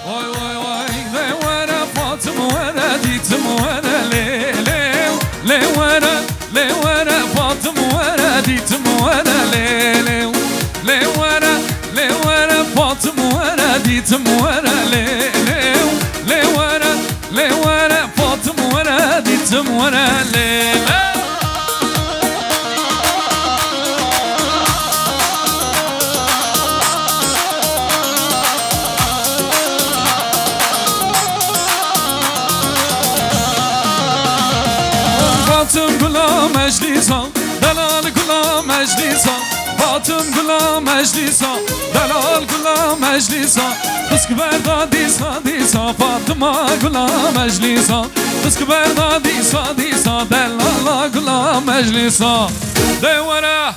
Vay vay vay le vere Fatım vere ditim vere le vere Fatım vere ditim vere le vere Fatım vere ditim vere le vere Fatım vere ditim vere Fatım gula meclisa, delal gula meclisa. Fatım gula meclisa, delal gula meclisa. Kıskı berda disa disa, Fatıma gula meclisa. Kıskı berda disa disa, delala gula meclisa. Devere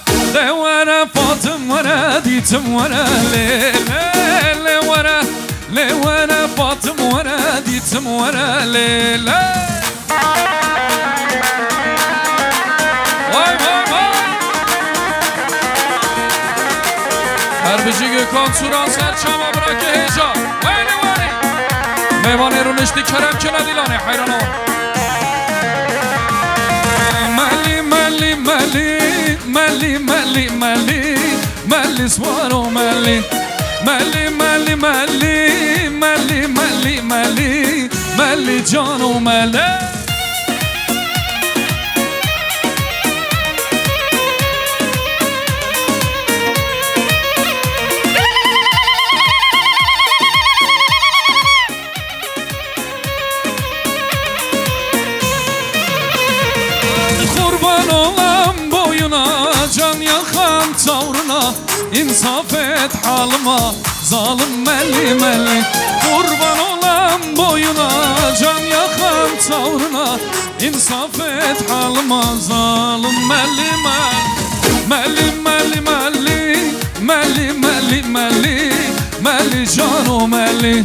Fatım vere ditim vere le vere Fatım vere ditim vere le. Erbici Gökhan Suran Serçama bırak heyecan. Vayne vayne Meyvane Runişti Kerem Kenedilani hayran ol. Melli svaro melli cano melli. Kurban olam boyuna, can yakan tavrına. İnsaf et halıma, zalim melli. Kurban olam boyuna, can yakan tavrına. İnsaf et halıma, zalim melli cano melli.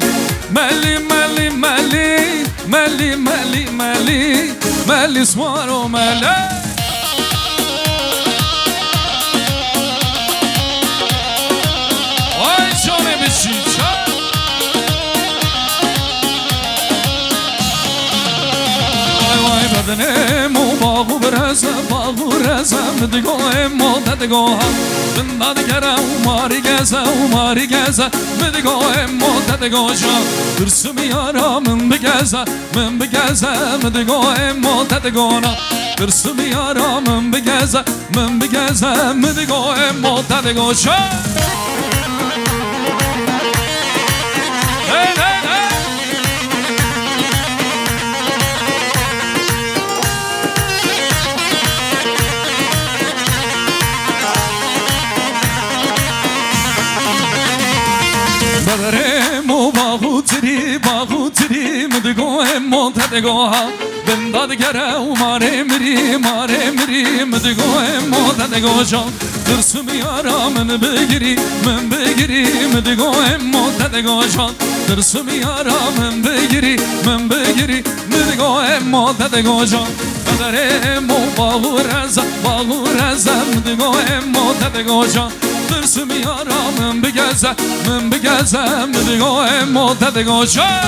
Melli svaro melli. Vay canım biçica. Vay bedenim o bağı breze Mdigo emmo dedego ha Bindad gere umari geze Mdigo emmo dedego ja Dırsım yara min bigeze Mdigo emmo dedego na Dırsım yara min bigeze Mdigo emmo dedego ja Beremo bağutri Mdigo emmo dedego ha Bindad gere umare miri Mdigo emmo dedego ja Dırsım yara min bigiri Mdigo emmo dedego ja Dırsım yara min bigiri Mdigo emmo dedego ja Beremo bağureza Mdigo emmo dedego ja Dırsım yara min bigeze Mdigo emmo dedego ja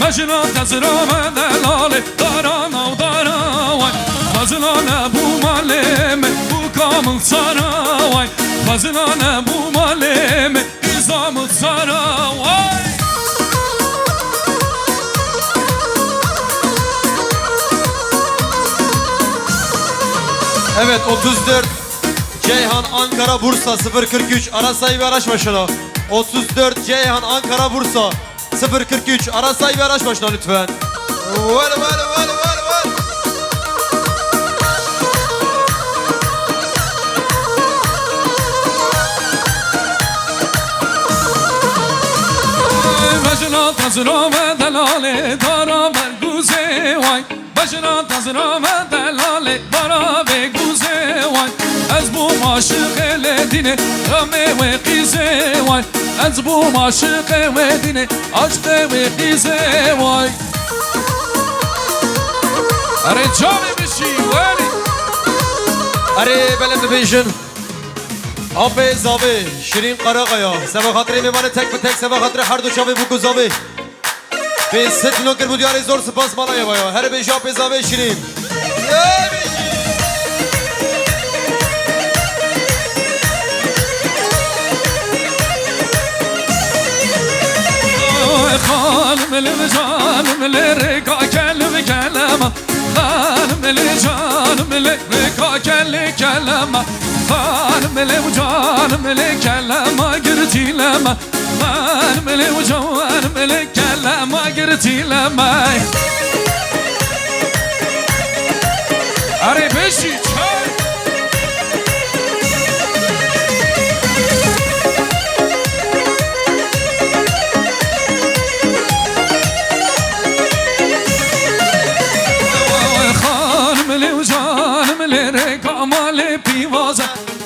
Mecna tezrame delale darana vay Fazlane bu maleme bu kamıl sara vay Fazlane bu maleme nizamı sara vay. Evet 34 Ceyhan Ankara Bursa 043 ara sayı ve araç başına 34 Ceyhan Ankara Bursa 043 ara sayı ve araç başına lütfen. Vale. Mecna tezrame delale dara berguze vay Mecna tezrame delale dara berguze vay Ez bu maşa دینه غمه و قیزه وای از بوم عاشق و دینه عاشق و قیزه وای اره جامه بشی ولی اره بلم ببیشن آب زاوه شیرین قراقایا سبا خاطر میمانه تک به تک سبا خاطر هر دو شابه بگو زاوه به ست نوکر بود یاری زور سپاس مالaya بایا هر بیش آب زاوه شیرین خانم الجانم لرقا كلم كلمة خانم الجانم لرقا كلم كلمة خانم الجانم لكلمة قرتي لما خانم الجانم لكلمة قرتي لما عربشي çay مال پیوازه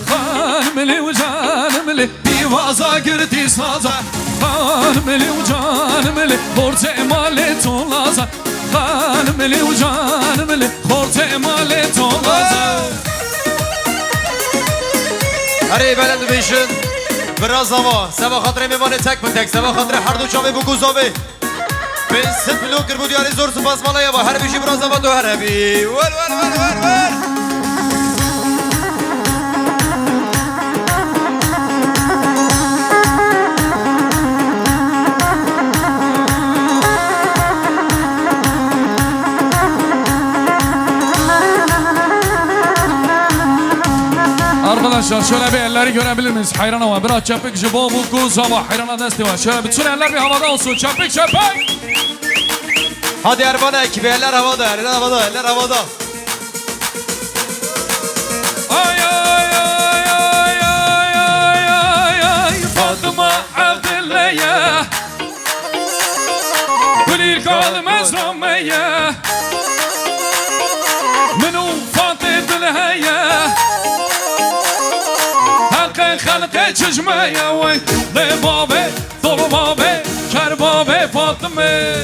خانم لی و جانم لی پیوازه گردی سازه خانم لی و جانم لی خورت مال تو لازه خانم لی و جانم لی خورت مال تو لازه اره بلند بیشن براز آوا سبا خاطر میمانه تک به تک سبا خاطر هر دو چاوه بگو زاوه به ست نوکر بود یاری زور سپاس مالaya با هر بیشی براز آوا دو هر بی ول ول ول ول ول Arkadaşlar şöyle bir elleri görebilir miyiz? Hayran hava biraz çapık jibo bu kuz hava hayrana desti var. Şöyle bütün eller bir havada olsun. Çapık çapık. Hadi Erman'a ekibi eller havada, eller havada, eller havada. Ay ay ay ay ay ay ay ay Fatıma Abdilleye Gülil kalmaz Romeye Minu Fatih Dilheye خلق چشمه وای لبابه ضربابه کربابه فاطمه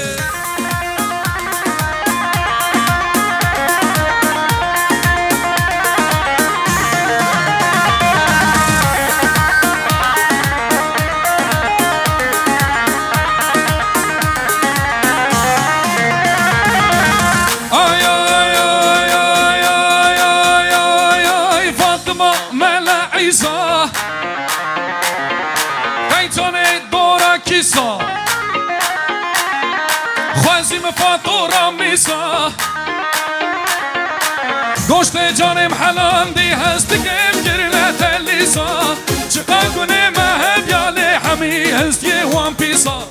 ay ay ay ay ay ay ay ay Fatıma Mela İsa کیسا خوازیم فاتورا میسا گوشت جانم حلال دی هست گم گرلت لیسا چقدر کنه مهب یاله همی هست یه وان پیسا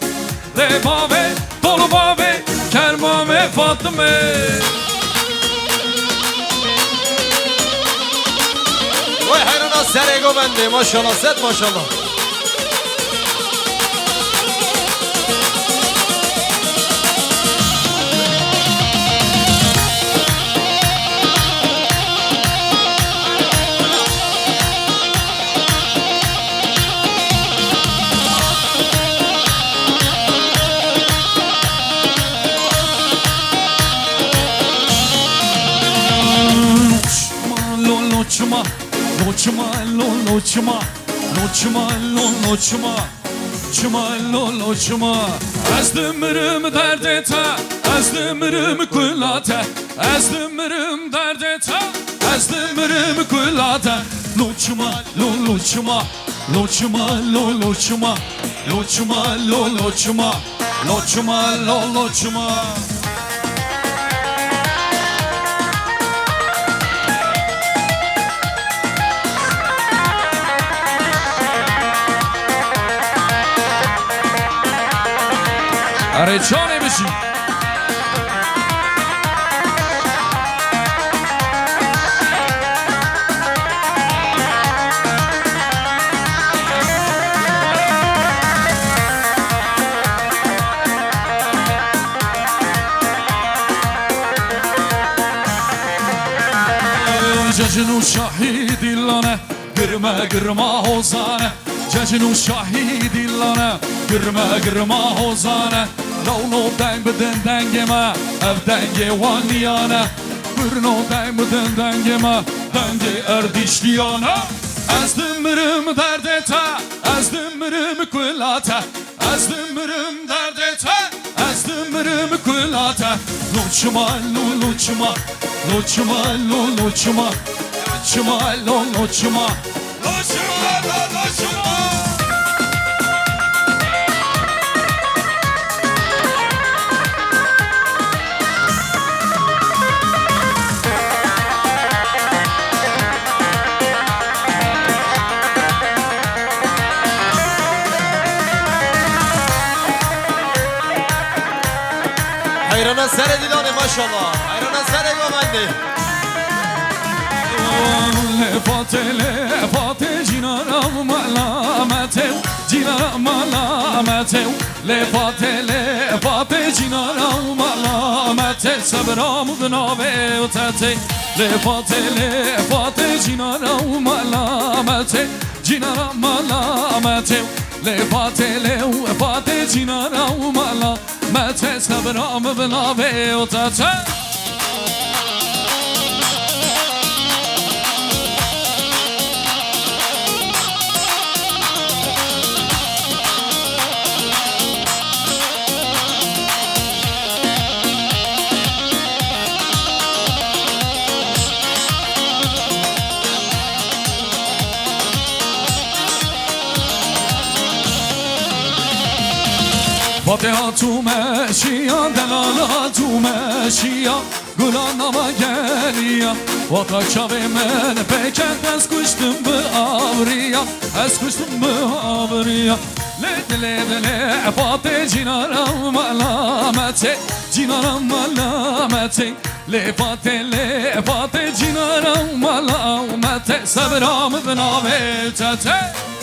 لبابه طلبابه کرمامه فاطمه وای حیرانا سرگو بنده ماشالله ست ماشالله Loçma, loçma, loçma, loçma, loçma, loçma, loçma. Az dümürüm derdete, az dümürüm kulate, az dümürüm derdete, az dümürüm kulate. Loçma, loçma, loçma, loçma, loçma, loçma, loçma, loçma. Are çane bişi جشن و شاهی دیلانه گرما حوزانه ججنو شاهی دیلانه گرما حوزانه لونو دنگ بدن دنگ ما اف دنگ وانیانه برنو دنگ بدن دنگ ما دنگ اردیشلیانه از دمرم دردتا از دمرم کلاتا از دمرم دردتا از دمرم کلاتا لوچما لوچما لوچما لوچما لوچما لوچما لوچما حیرانه سر دیلانه ماشالله حیرانه سر گامنده لفات جینارم ملامته جینارم ملامته لفات جینارم ملامته صبرام بنابه و تته لفات جینارم ملامته جینارم ملامته لفات جینارم ملامته صبرام بنابه و تته فاتحه تو مشیا دلالا تو مشیا گلان نما گلیا و تا چاوه من پکند از کشتم به آوریا از کشتم به آوریا لدل فاتح جینارم ملامته جینارم ملامته لفاتح جینارم ملامته صبرام بنامه تته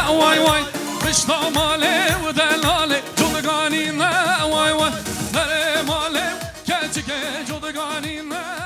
وای وای بشتا ماله و دلاله جدگانی نه وای وای دره ماله کچه که جدگانی نه